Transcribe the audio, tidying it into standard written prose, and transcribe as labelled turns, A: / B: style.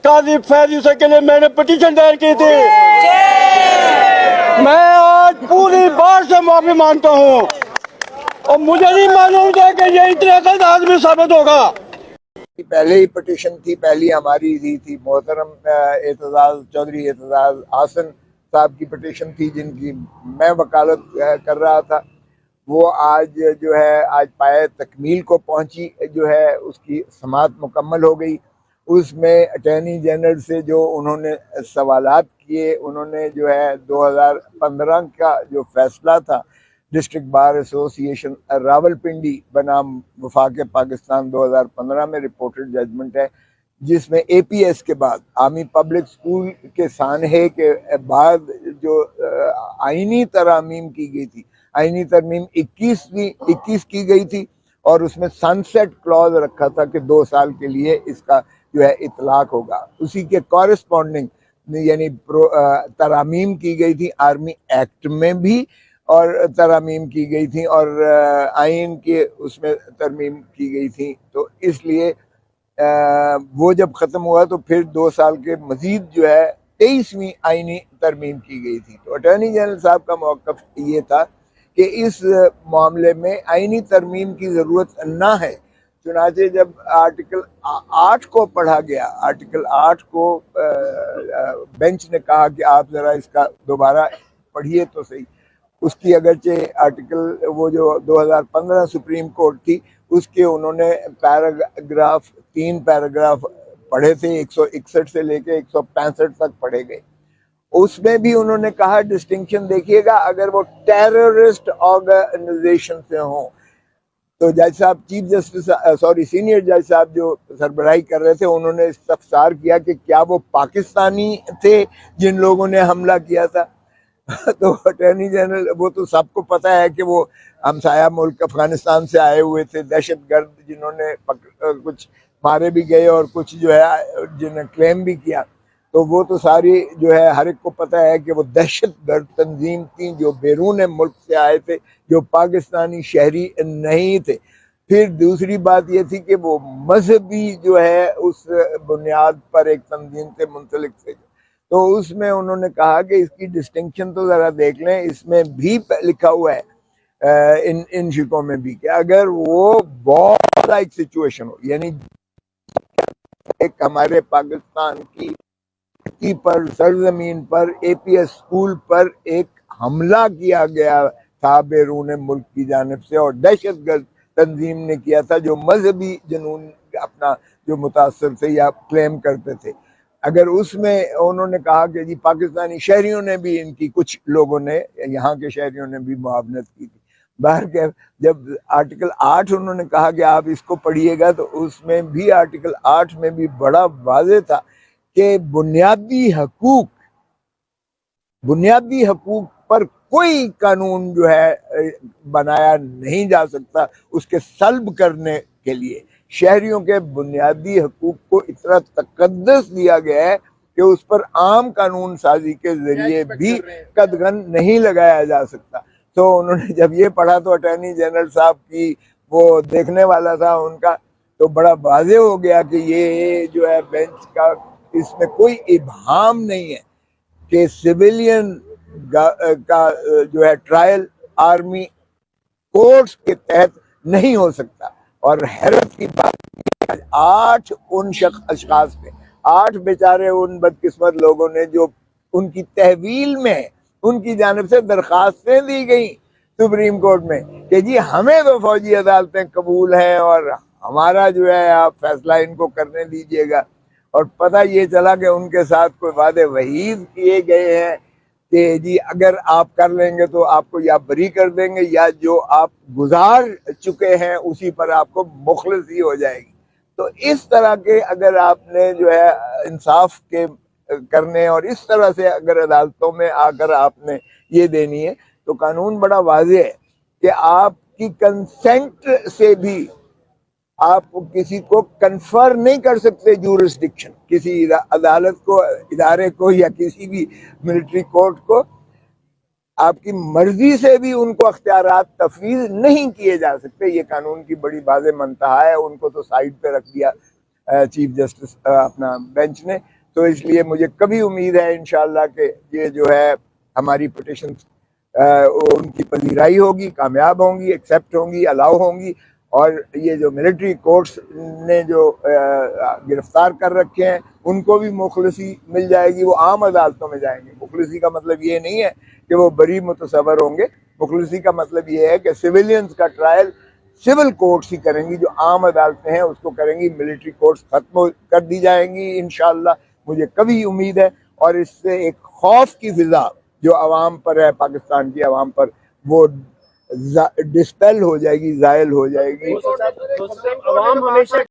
A: काजी फैज यूसुफ के लिए मैंने पिटीशन दायर की थी। मैं आज पूरी बात से माफी मांगता हूँ और मुझे नहीं मालूम था कि ये इतने गलत आदमी साबित होगा।
B: पहले ही पिटीशन थी, पहली हमारी दी थी, मोहतरम एतजाज चौधरी एतजाज हासन साहब की पिटीशन थी जिनकी मैं वकालत कर रहा था। वो आज जो है आज पाए तकमील को पहुंची, जो है उसकी समाअत मुकम्मल हो गई। उसमें अटॉर्नी जनरल से जो उन्होंने सवालात किए, उन्होंने जो है 2015 का जो फैसला था डिस्ट्रिक्ट बार एसोसिएशन रावलपिंडी बनाम वफाक पाकिस्तान 2015 में रिपोर्टेड जजमेंट है, जिसमें एपीएस के बाद आर्मी पब्लिक स्कूल के सानहे के बाद जो आईनी तरामीम की गई थी, आईनी तरमीम 21 की गई थी और उसमें सनसेट क्लॉज रखा था कि 2 साल के लिए इसका जो है इतलाक होगा। उसी के कॉरेस्पॉन्डिंग यानी तरामीम की गई थी आर्मी एक्ट में भी और तरामीम की गई थी और आइन के उसमें तरमीम की गई थी। तो इसलिए वो जब ख़त्म हुआ तो फिर 2 साल के मज़ीद जो है 23वीं आइनी तरमीम की गई थी। तो अटॉर्नी जनरल साहब का मौक़िफ़ ये था कि इस मामले में आइनी तरमीम की ज़रूरत ना है। चुनाचे जब आर्टिकल 8 को पढ़ा गया, आर्टिकल 8 को बेंच ने कहा कि आप ज़रा इसका दोबारा पढ़िए तो सही। उसकी अगरचे आर्टिकल वो जो 2015 सुप्रीम कोर्ट थी उसके उन्होंने पैराग्राफ 3 पैराग्राफ पढ़े थे, 161 से लेके 165 तक पढ़े गए। उसमें भी उन्होंने कहा डिस्टिंक्शन देखिएगा, अगर वो टेररिस्ट ऑर्गेनाइजेशन से हों तो जज साहब चीफ जस्टिस सीनियर जज साहब जो सरबराही कर रहे थे उन्होंने इस्तफसार किया कि क्या वो पाकिस्तानी थे जिन लोगों ने हमला किया था। तो अटॉर्नी जनरल, वो तो सबको पता है कि वो हमसाया मुल्क अफगानिस्तान से आए हुए थे दहशतगर्द, जिन्होंने कुछ मारे भी गए और कुछ जो है जिन्हें क्लेम भी किया। तो वो तो सारी जो है हर एक को पता है कि वो दहशतगर्द तंजीम थी जो बैरून मुल्क से आए थे, जो पाकिस्तानी शहरी नहीं थे। फिर दूसरी बात ये थी कि वो मजहबी जो है उस बुनियाद पर एक तंजीम से मुंसलिक थे। तो उसमें उन्होंने कहा कि इसकी डिस्टिंक्शन तो ज़रा देख लें, इसमें भी लिखा हुआ है इन शिकों में भी कि अगर वो बहुत लाइक सिचुएशन हो, यानी एक हमारे पाकिस्तान की पर सरजमीन पर एपीएस स्कूल पर एक हमला किया गया था बैरून मुल्क की जानिब से और दहशतगर्द तंजीम ने किया था जो मजहबी जुनून अपना जो मुतासर थे या क्लेम करते थे। अगर उसमें उन्होंने कहा कि जी पाकिस्तानी शहरियों ने भी, इनकी कुछ लोगों ने, यहाँ के शहरियों ने भी मुआवनत की थी। बाहर के जब आर्टिकल 8 उन्होंने कहा कि आप इसको पढ़िएगा तो उसमें भी आर्टिकल 8 में भी बड़ा वाज़ेह था कि बुनियादी हकूक पर कोई कानून जो है बनाया नहीं जा सकता उसके सल्ब करने के लिए। शहरियों के बुनियादी हकूक को इतना तकद्दस दिया गया है कि उस पर आम कानून साजी के जरिए भी कदगन नहीं लगाया जा सकता। तो उन्होंने जब ये पढ़ा तो अटॉर्नी जनरल साहब की वो देखने वाला था उनका, तो बड़ा वाज़ेह हो गया कि ये जो है बेंच का इसमें कोई इबहाम नहीं है कि सिविलियन का जो है ट्रायल आर्मी कोर्ट्स के तहत नहीं हो सकता। और हैरत की बात 8 उन अशखास पे 8 बेचारे उन बदकिस्मत लोगों ने जो उनकी तहवील में उनकी जानिब से दरखास्तें दी गई सुप्रीम कोर्ट में कि जी हमें तो फौजी अदालतें कबूल हैं और हमारा जो है आप फैसला इनको करने दीजिएगा। और पता ये चला कि उनके साथ कोई वादे वहीद किए गए हैं कि जी अगर आप कर लेंगे तो आपको या बरी कर देंगे या जो आप गुजार चुके हैं उसी पर आपको मुखलसी हो जाएगी। तो इस तरह के अगर आपने जो है इंसाफ के करने और इस तरह से अगर अदालतों में आकर आपने ये देनी है तो कानून बड़ा वाज़ेह है कि आपकी कंसेंट से भी आप किसी को कन्फर नहीं कर सकते जूरिसडिक्शन, किसी अदालत को, इदारे को या किसी भी मिलिट्री कोर्ट को आपकी मर्जी से भी उनको अख्तियारात तफवीज़ नहीं किए जा सकते। ये कानून की बड़ी वाज़ेह मंतहा है, उनको तो साइड पे रख दिया چیف جسٹس اپنا بینچ نے. تو اس لیے مجھے کبھی امید ہے انشاءاللہ کہ یہ جو ہے ہماری پٹیشن ان کی پذیرائی ہوگی، کامیاب ہوں گی، ایکسیپٹ ہوں گی، الاؤ ہوں گی. اور یہ جو ملٹری کورٹس نے جو گرفتار کر رکھے ہیں ان کو بھی مخلصی مل جائے گی، وہ عام عدالتوں میں جائیں گے. مخلصی کا مطلب یہ نہیں ہے کہ وہ بری متصور ہوں گے. مخلصی کا مطلب یہ ہے کہ سویلینز کا ٹرائل سول کورٹس ہی کریں گی، جو عام عدالتیں ہیں اس کو کریں گی. ملٹری کورٹس ختم کر دی جائیں گی انشاءاللہ. مجھے کبھی امید ہے. اور اس سے ایک خوف کی فضا جو عوام پر ہے، پاکستان کی عوام پر، وہ ڈسپیل ہو جائے گی، زائل ہو جائے گی.
C: عوام ہمیشہ